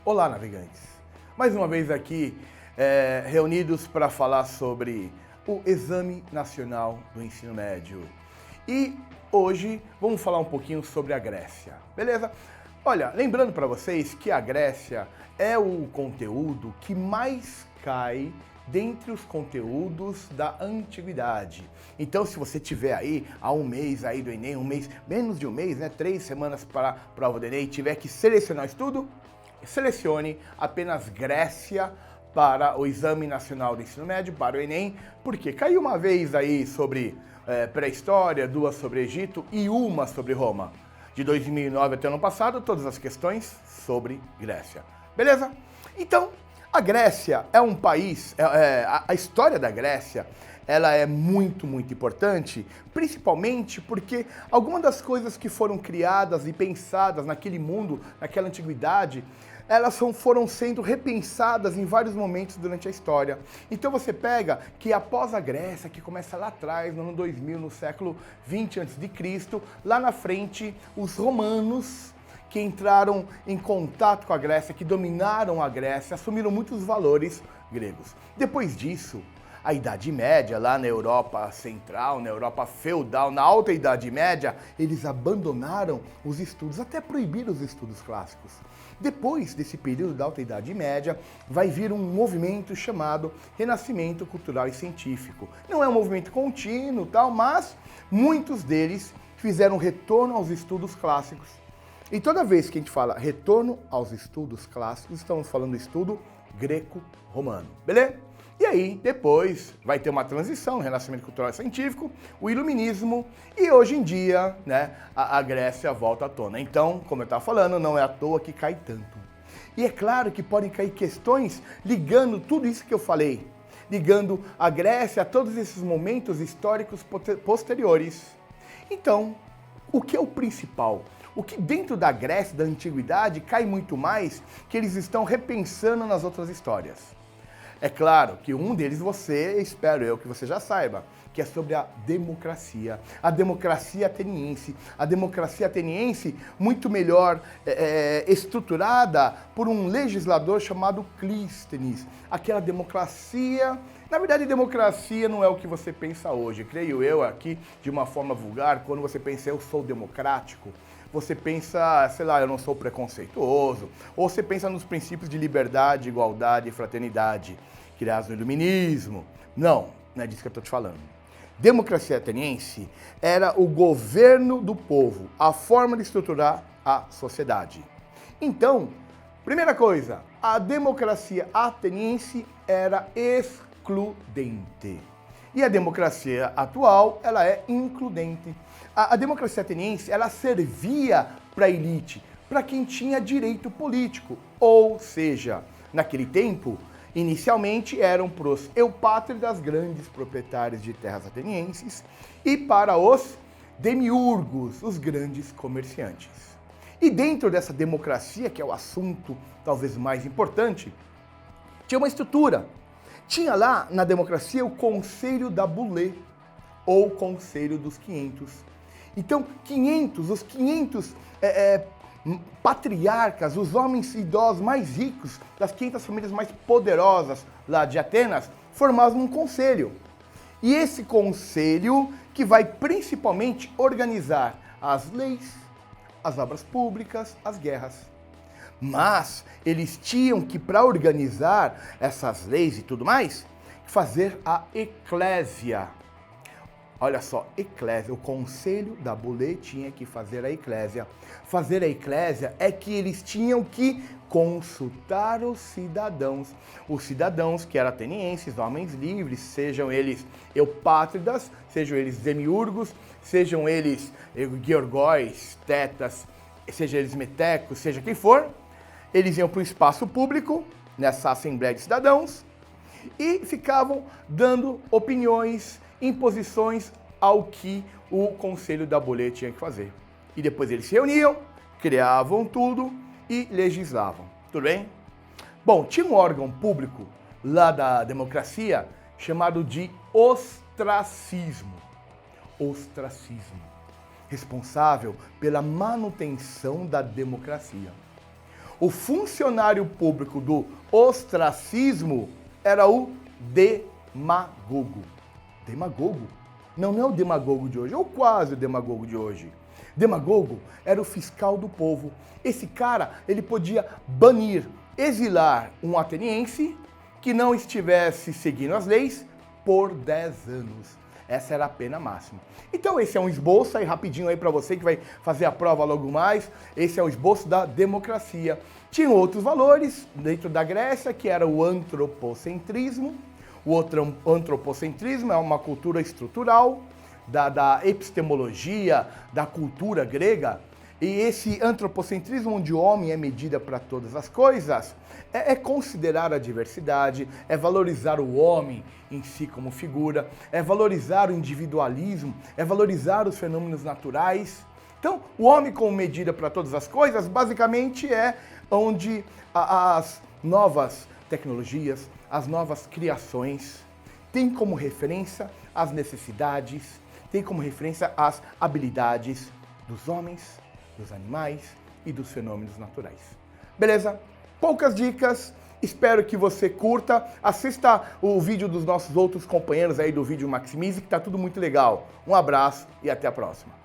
Olá, navegantes! Mais uma vez aqui, reunidos para falar sobre o Exame Nacional do Ensino Médio. E hoje vamos falar um pouquinho sobre a Grécia, beleza? Olha, lembrando para vocês que a Grécia é o conteúdo que mais cai dentre os conteúdos da antiguidade. Então, se você tiver aí há um mês aí do Enem, menos de um mês, né, 3 semanas para a prova do Enem, e tiver que selecionar estudo, selecione apenas Grécia para o Exame Nacional do Ensino Médio, para o Enem, porque caiu uma vez aí sobre pré-história, 2 sobre Egito e uma sobre Roma. De 2009 até o ano passado, todas as questões sobre Grécia. Beleza? Então, a Grécia é um país, a história da Grécia, ela é muito importante, principalmente porque algumas das coisas que foram criadas e pensadas naquele mundo, naquela antiguidade, elas foram sendo repensadas em vários momentos durante a história. Então você pega que após a Grécia, que começa lá atrás, no ano 2000, no século 20 a.C., lá na frente, os romanos que entraram em contato com a Grécia, que dominaram a Grécia, assumiram muitos valores gregos. Depois disso, a Idade Média, lá na Europa Central, na Europa feudal, na Alta Idade Média, eles abandonaram os estudos, até proibiram os estudos clássicos. Depois desse período da Alta Idade Média, vai vir um movimento chamado Renascimento Cultural e Científico. Não é um movimento contínuo, tal, mas muitos deles fizeram retorno aos estudos clássicos. E toda vez que a gente fala retorno aos estudos clássicos, estamos falando do estudo greco-romano, beleza? E aí, depois, vai ter uma transição, o Renascimento Cultural e Científico, o Iluminismo, e hoje em dia, né, a Grécia volta à tona. Então, como eu estava falando, não é à toa que cai tanto. E é claro que podem cair questões ligando tudo isso que eu falei, ligando a Grécia a todos esses momentos históricos posteriores. Então, o que é o principal? O que dentro da Grécia, da antiguidade, cai muito mais, que eles estão repensando nas outras histórias. É claro que um deles espero eu que você já saiba, que é sobre a democracia ateniense. A democracia ateniense muito melhor estruturada por um legislador chamado Clístenes. Aquela democracia, na verdade democracia não é o que você pensa hoje, creio eu aqui de uma forma vulgar, quando você pensa eu sou democrático, você pensa, sei lá, eu não sou preconceituoso, ou você pensa nos princípios de liberdade, igualdade e fraternidade, criados no Iluminismo. Não é disso que eu estou te falando. Democracia ateniense era o governo do povo, a forma de estruturar a sociedade. Então, primeira coisa, a democracia ateniense era excludente. E a democracia atual, ela é includente. A democracia ateniense, ela servia para a elite, para quem tinha direito político. Ou seja, naquele tempo, inicialmente eram para os eupátridas, grandes proprietários de terras atenienses, e para os demiurgos, os grandes comerciantes. E dentro dessa democracia, que é o assunto talvez mais importante, tinha uma estrutura. Tinha lá na democracia o Conselho da Bulê, ou Conselho dos 500. Então, os 500 patriarcas, os homens idosos mais ricos, das 500 famílias mais poderosas lá de Atenas, formavam um conselho. E esse conselho que vai principalmente organizar as leis, as obras públicas, as guerras. Mas eles tinham que, para organizar essas leis e tudo mais, fazer a eclésia. Olha só, eclésia, o Conselho da Bulê tinha que fazer a eclésia. Fazer a eclésia é que eles tinham que consultar os cidadãos. Os cidadãos que eram atenienses, homens livres, sejam eles eupátridas, sejam eles demiurgos, sejam eles georgóis, tetas, sejam eles metecos, seja quem for, eles iam para o espaço público, nessa Assembleia de Cidadãos, e ficavam dando opiniões, imposições ao que o Conselho da Bulê tinha que fazer. E depois eles se reuniam, criavam tudo e legislavam. Tudo bem? Bom, tinha um órgão público lá da democracia chamado de ostracismo. Responsável pela manutenção da democracia. O funcionário público do ostracismo era o demagogo. Demagogo? Não é o demagogo de hoje, ou quase o demagogo de hoje. Demagogo era o fiscal do povo. Esse cara, ele podia banir, exilar um ateniense que não estivesse seguindo as leis por 10 anos. Essa era a pena máxima. Então esse é um esboço aí rapidinho aí para você que vai fazer a prova logo mais. Esse é o esboço da democracia. Tinha outros valores dentro da Grécia, que era o antropocentrismo. O outro antropocentrismo é uma cultura estrutural da epistemologia, da cultura grega. E esse antropocentrismo, onde o homem é medida para todas as coisas, é considerar a diversidade, é valorizar o homem em si como figura, é valorizar o individualismo, é valorizar os fenômenos naturais. Então, o homem como medida para todas as coisas, basicamente é onde as novas tecnologias, as novas criações, têm como referência as necessidades, têm como referência as habilidades dos homens, dos animais e dos fenômenos naturais. Beleza? Poucas dicas, espero que você curta, assista o vídeo dos nossos outros companheiros aí do Vídeo Maximize, que tá tudo muito legal. Um abraço e até a próxima.